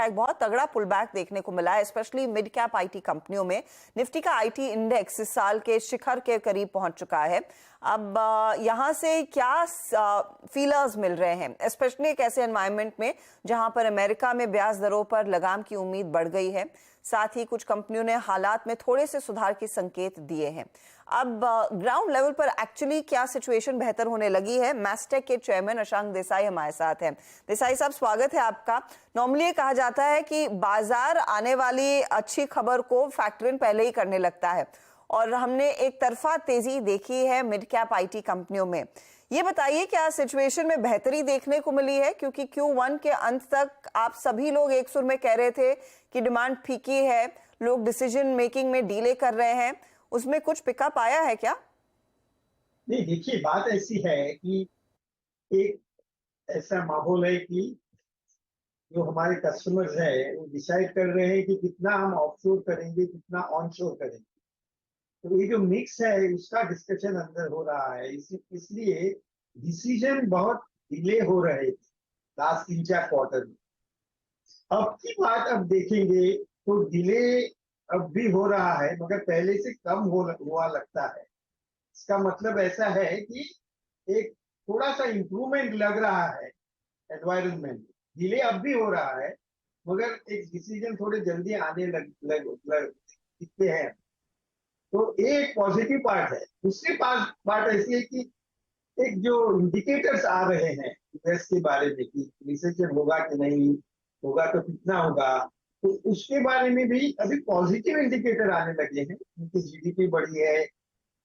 एक बहुत तगड़ा पुल बैक देखने को मिला है, स्पेशली मिड कैप आईटी कंपनियों में। निफ्टी का आईटी इंडेक्स इस साल के शिखर के करीब पहुंच चुका है। अब यहां से क्या फीलर्स मिल रहे हैं, स्पेशली एक ऐसे एनवायरनमेंट में जहां पर अमेरिका में ब्याज दरों पर लगाम की उम्मीद बढ़ गई है, साथ ही कुछ कंपनियों ने हालात में थोड़े से सुधार के संकेत दिए हैं। अब ग्राउंड लेवल पर एक्चुअली क्या सिचुएशन बेहतर होने लगी है, मैस्टेक के चेयरमैन अशांक देसाई हमारे साथ हैं। देसाई साहब, स्वागत है आपका। नॉर्मली ये कहा जाता है कि बाजार आने वाली अच्छी खबर को फैक्टर इन पहले ही करने लगता है, और हमने एक तरफा तेजी देखी है मिड कैप आईटी कंपनियों में। ये बताइए, क्या सिचुएशन में बेहतरी देखने को मिली है? क्योंकि Q1 के अंत तक आप सभी लोग एक सुर में कह रहे थे कि डिमांड फीकी है, लोग डिसीजन मेकिंग में डीले कर रहे हैं, उसमें कुछ पिकअप आया है क्या? नहीं, देखिए, बात ऐसी है कि एक ऐसा माहौल है कि जो हमारे कस्टमर्स हैं वो डिसाइड कर रहे हैं कि कितना हम ऑफशोर करेंगे, कितना ऑनशोर करेंगे। तो ये जो मिक्स है उसका डिस्कशन अंदर हो रहा है। इसलिए डिसीजन बहुत डिले हो रहे थे लास्ट 3-4 क्वार्टर में। अब की बात अब देखेंगे तो डिले अब भी हो रहा है, मगर पहले से कम हुआ लगता है। इसका मतलब ऐसा है कि एक थोड़ा सा इंप्रूवमेंट लग रहा है एनवायरनमेंट। डिले अब भी हो रहा है, मगर एक डिसीजन थोड़े जल्दी आने दिखते हैं। तो एक पॉजिटिव पार्ट है। दूसरी पार्ट ऐसी है कि एक जो इंडिकेटर्स आ रहे हैं यूएस के बारे में कि रिसेशन होगा कि नहीं होगा, तो कितना होगा, तो उसके बारे में भी अभी पॉजिटिव इंडिकेटर आने लगे हैं। उनकी जीडीपी बढ़ी है,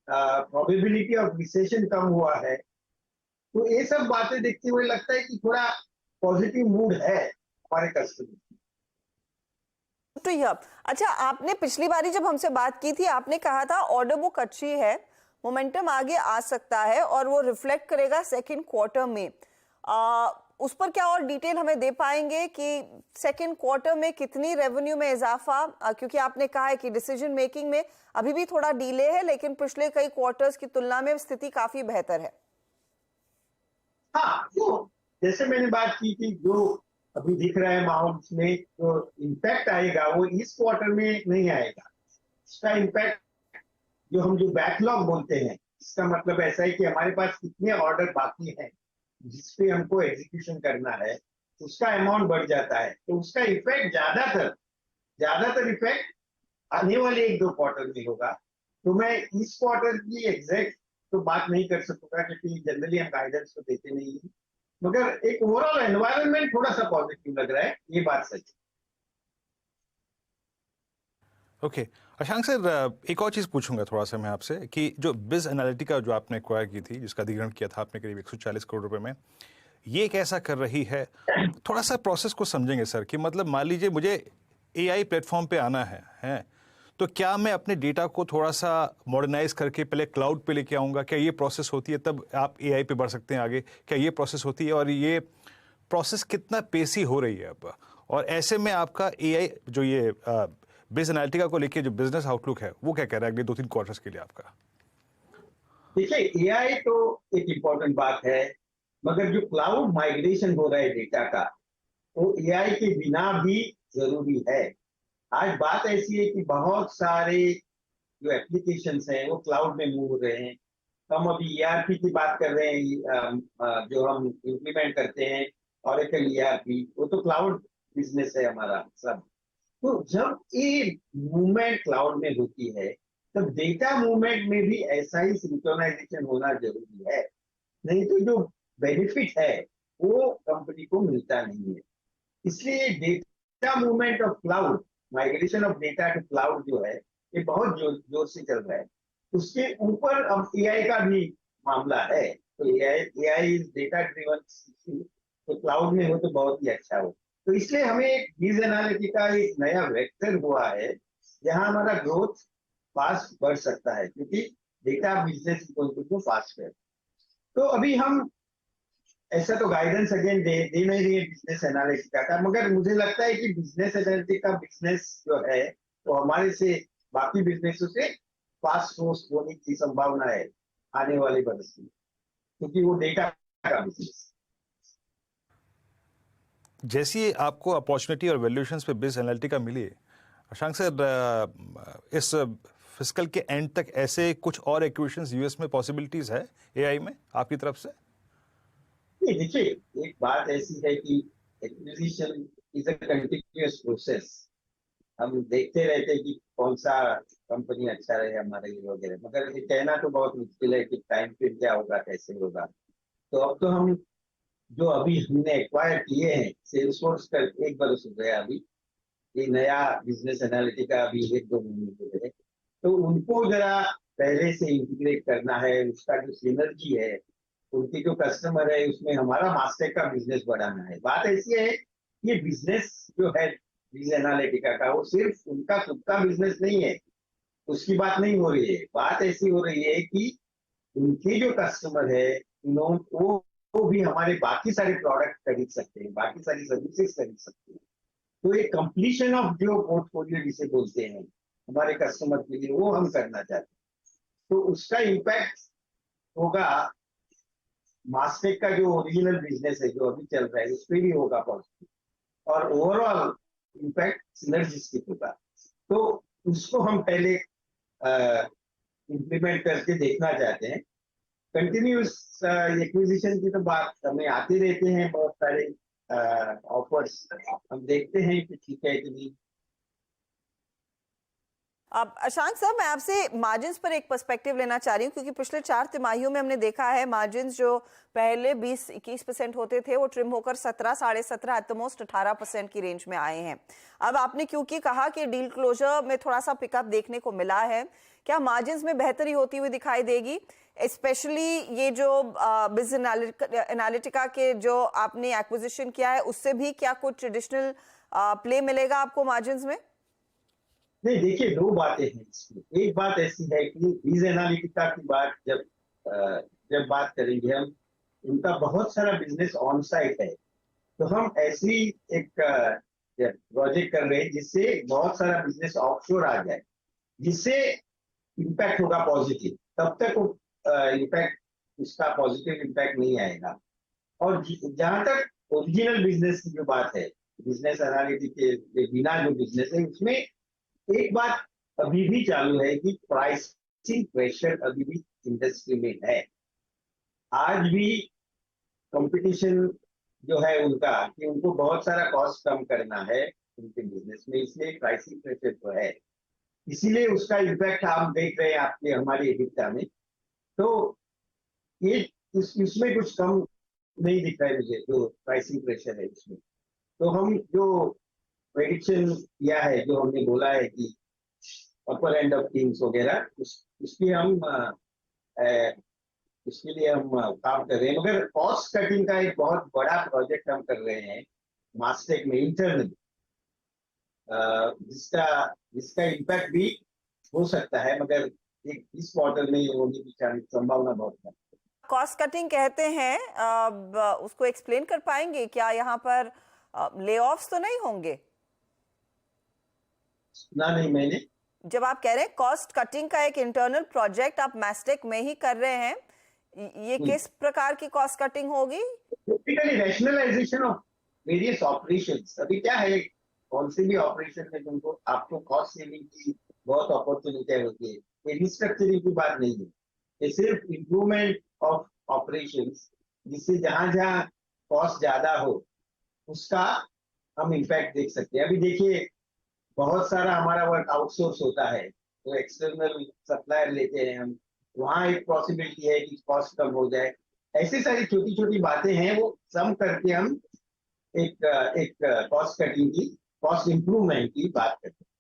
प्रोबेबिलिटी ऑफ रिसेशन कम हुआ है। तो ये सब बातें देखते हुए लगता है कि थोड़ा पॉजिटिव मूड है हमारे कस्टमर। तो यह अच्छा, आपने पिछली बारी जब हमसे बात की थी आपने कहा था ऑर्डर बुक अच्छी है, मोमेंटम आगे आ सकता है और वो रिफ्लेक्ट करेगा सेकंड क्वार्टर में। उस पर क्या और डिटेल हमें दे पाएंगे कि सेकंड क्वार्टर में कितनी रेवेन्यू में इजाफा? क्योंकि आपने कहा है कि डिसीजन मेकिंग में अभी भी थोड़ा डिले है, लेकिन पिछले कई क्वार्टर्स की तुलना में स्थिति काफी बेहतर है। हाँ, तो जैसे मैंने बात की कि जो अभी दिख रहा है माहौल में, जो इम्पैक्ट आएगा वो इस क्वार्टर में नहीं आएगा। इसका इम्पैक्ट जो बैकलॉग बोलते हैं, इसका मतलब ऐसा है कि हमारे पास कितने ऑर्डर बाकी हैं जिसपे हमको एग्जीक्यूशन करना है, उसका अमाउंट बढ़ जाता है। तो उसका इफेक्ट ज्यादातर इफेक्ट आने वाले 1-2 क्वार्टर में होगा। तो मैं इस क्वार्टर की एग्जैक्ट तो बात नहीं कर सकूंगा, क्योंकि जनरली हम गाइडेंस तो देते नहीं है, मगर एक ओवरऑल एनवायरनमेंट थोड़ा सा पॉजिटिव लग रहा है, ये बात सच है। ओके अशांक सर, एक और चीज़ पूछूंगा थोड़ा सा मैं आपसे कि जो बिज एनालिटिका जो आपने एक्वायर की थी, जिसका अधिग्रहण किया था आपने करीब 140 करोड़ रुपए में, ये कैसा कर रही है? थोड़ा सा प्रोसेस को समझेंगे सर कि मतलब मान लीजिए मुझे एआई प्लेटफॉर्म पे आना है तो क्या मैं अपने डेटा को थोड़ा सा मॉडर्नाइज करके पहले क्लाउड पे लेके आऊँगा? क्या ये प्रोसेस होती है? तब आप एआई पे बढ़ सकते हैं आगे। क्या ये प्रोसेस होती है? और ये प्रोसेस कितना पेसी हो रही है अब? और ऐसे में आपका एआई जो ये बिज एनालिटिका को लेके जो बिजनेस आउटलुक है वो क्या कह रहा है अगले 2-3 क्वार्टर्स के लिए आपका? देखिए, एआई तो एक इम्पोर्टेंट बात है, मगर जो क्लाउड माइग्रेशन हो रहा है डेटा का, वो एआई के बिना भी जरूरी है। आज बात ऐसी है कि बहुत सारे जो एप्लीकेशंस हैं वो क्लाउड में मूव हो रहे हैं। हम अभी ईआरपी की बात कर रहे हैं, जो हम इम्प्लीमेंट करते हैं ऑरेकल ईआरपी, वो तो क्लाउड बिजनेस है हमारा सब। तो जब ये मूवमेंट क्लाउड में होती है, तब डेटा मूवमेंट में भी ऐसा ही सिंक्रोनाइजेशन होना जरूरी है। नहीं तो जो बेनिफिट है वो कंपनी को मिलता नहीं है। इसलिए data movement of cloud, migration of data to cloud जो है, ये बहुत जोर से चल रहा है। उसके ऊपर अब एआई का भी मामला है। तो एआई इज डेटा ड्रिवन, तो क्लाउड में हो तो बहुत ही अच्छा हो। तो इसलिए हमें एक बिज एनालिटिका एक नया वेक्टर हुआ है जहां हमारा ग्रोथ फास्ट बढ़ सकता है, क्योंकि डेटा बिजनेस को फास्ट है। तो अभी हम ऐसा तो गाइडेंस अगेन दे नहीं रही है बिजनेस एनालिटिका का, मगर मुझे लगता है कि बिजनेस एनालिटिका बिजनेस जो है तो हमारे से बाकी बिजनेसों से फास्ट ग्रोथ होने की संभावना है आने वाले वर्ष में, क्योंकि वो डेटा का बिजनेस। जैसी आपको अपॉर्चुनिटी और वैल्यूएशंस पे बिज एनालिटिका मिली है, अशांक सर, इस फिस्कल के एंड तक ऐसे कुछ और एक्विजिशंस यूएस में पॉसिबिलिटीज है एआई में आपकी तरफ से? नहीं, देखिए, एक बात ऐसी है कि acquisition is a continuous process. हम देखते रहते हैं कि कौन सा कंपनी अच्छा रहे हमारे लिए वगैरह, मगर ये कहना तो बहुत मुश्किल है कि टाइम पे क्या होगा, कैसे होगा। तो अब तो हम जो अभी हमने एक्वायर किए हैं, सेल्सफोर्स का 1 बरस हो गया अभी, ये नया बिजनेस एनालिटिका अभी 1-2 महीने हो गए, तो उनको जरा पहले से इंटीग्रेट करना है। उसका जो सिनर्जी है, उनके जो कस्टमर है, उसमें हमारा मास्टेक का बिजनेस बढ़ाना है। बात ऐसी है, ये बिजनेस जो है बिज एनालिटिका का, वो सिर्फ उनका खुद का बिजनेस नहीं है, उसकी बात नहीं हो रही है। बात ऐसी हो रही है कि उनके जो कस्टमर है, वो भी हमारे बाकी सारे प्रोडक्ट खरीद सकते हैं, बाकी सारी सर्विसेज खरीद सकते हैं। तो एक कंप्लीशन ऑफ जो पोर्टफोलियो जिसे बोलते हैं हमारे कस्टमर के लिए, वो हम करना चाहते हैं। तो उसका इम्पैक्ट होगा, मास्टेक का जो ओरिजिनल बिजनेस है जो अभी चल रहा है, उस पर भी होगा पॉजिटिव, और ओवरऑल इम्पैक्ट सिनर्जिस्टिक होगा। तो उसको हम पहले इम्प्लीमेंट करके देखना चाहते हैं। कंटिन्यूस एक्विजिशन की तो बात हमें आते रहते हैं, बहुत सारे ऑफर्स, हम देखते हैं कि ठीक है कि नहीं। अब अशांक साहब, मैं आपसे मार्जिन्स पर एक पर्सपेक्टिव लेना चाह रही हूँ, क्योंकि पिछले 4 तिमाहियों में हमने देखा है मार्जिन्स जो पहले 20-21% होते थे, वो ट्रिम होकर 17, 17.5, एट द मोस्ट 18% की रेंज में आए हैं। अब आपने क्योंकि कहा कि डील क्लोजर में थोड़ा सा पिकअप देखने को मिला है, क्या मार्जिन्स में बेहतरी होती हुई दिखाई देगी? स्पेशली ये जो बिज एनालिटिका के जो आपने एक्विजिशन किया है, उससे भी क्या कुछ ट्रेडिशनल प्ले मिलेगा आपको मार्जिन्स में? नहीं, देखिए, 2 बातें हैं इसमें। एक बात ऐसी है कि बिज एनालिटिका की बात जब बात करेंगे हम, उनका बहुत सारा बिजनेस ऑन साइट है, तो हम ऐसी एक प्रोजेक्ट कर रहे हैं जिससे बहुत सारा बिजनेस ऑफशोर आ जाए, जिससे इम्पैक्ट होगा पॉजिटिव। तब तक वो इम्पैक्ट, उसका पॉजिटिव इम्पैक्ट नहीं आएगा। और जहां तक ओरिजिनल बिजनेस की जो बात है, बिजनेस एनालिटिक के बिना जो बिजनेस है, उसमें एक बात अभी भी चालू है कि प्राइसिंग प्रेशर अभी भी इंडस्ट्री में है। आज भी कंपटीशन जो है उनका, कि उनको बहुत सारा कॉस्ट कम करना है उनके बिजनेस में, इसलिए प्राइसिंग प्रेशर तो है। इसीलिए उसका इम्पैक्ट हम देख रहे हैं आपके हमारे एबिटा में। तो ये इसमें कुछ कम नहीं दिख रहा है मुझे, जो प्राइसिंग प्रेशर है इसमें। तो हम जो प्रेडिक्शन किया है, जो हमने बोला है कि अपर एंड ऑफ थिंग्स वगैरह, उसके लिए हम काम कर रहे हैं। मगर कॉस्ट कटिंग का एक बहुत बड़ा प्रोजेक्ट हम कर रहे हैं मास्टेक में इंटरनल, जिसका इम्पैक्ट भी हो सकता है, मगर इस क्वार्टर में होने की संभावना बहुत है। कॉस्ट कटिंग कहते हैं, उसको एक्सप्लेन कर पाएंगे क्या? यहाँ पर ले ऑफ्स तो नहीं होंगे? नहीं, मैंने जब आप कह रहे हैं कॉस्ट कटिंग का एक इंटरनल प्रोजेक्ट आप मास्टेक में ही कर रहे हैं, ये किस प्रकार की कॉस्ट कटिंग होगी? Typically rationalisation of various operations. अभी क्या है, कौन से भी ऑपरेशन में तुमको आपको कॉस्ट सेविंग की बहुत अपॉर्चुनिटी होती है। ये रिस्ट्रक्चरिंग की बात नहीं है, ये सिर्फ इम्प्रूवमेंट ऑफ ऑपरेशंस, जिससे जहां जहां कॉस्ट ज्यादा हो उसका हम इम्पैक्ट देख सकते हैं। अभी देखिए, बहुत सारा हमारा वर्क आउटसोर्स होता है, तो एक्सटर्नल सप्लायर लेते हैं हम, वहां एक पॉसिबिलिटी है कि कॉस्ट कम हो जाए। ऐसी सारी छोटी छोटी बातें हैं, वो सम करके हम एक कॉस्ट कटिंग की, कॉस्ट इंप्रूवमेंट की बात करते हैं।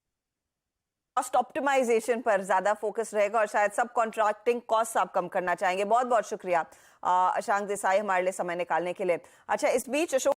कॉस्ट ऑप्टिमाइजेशन पर ज्यादा फोकस रहेगा और शायद सब कॉन्ट्रैक्टिंग कॉस्ट आप कम करना चाहेंगे। बहुत बहुत शुक्रिया अशांक देसाई हमारे लिए समय निकालने के लिए। अच्छा, इस बीच अशोक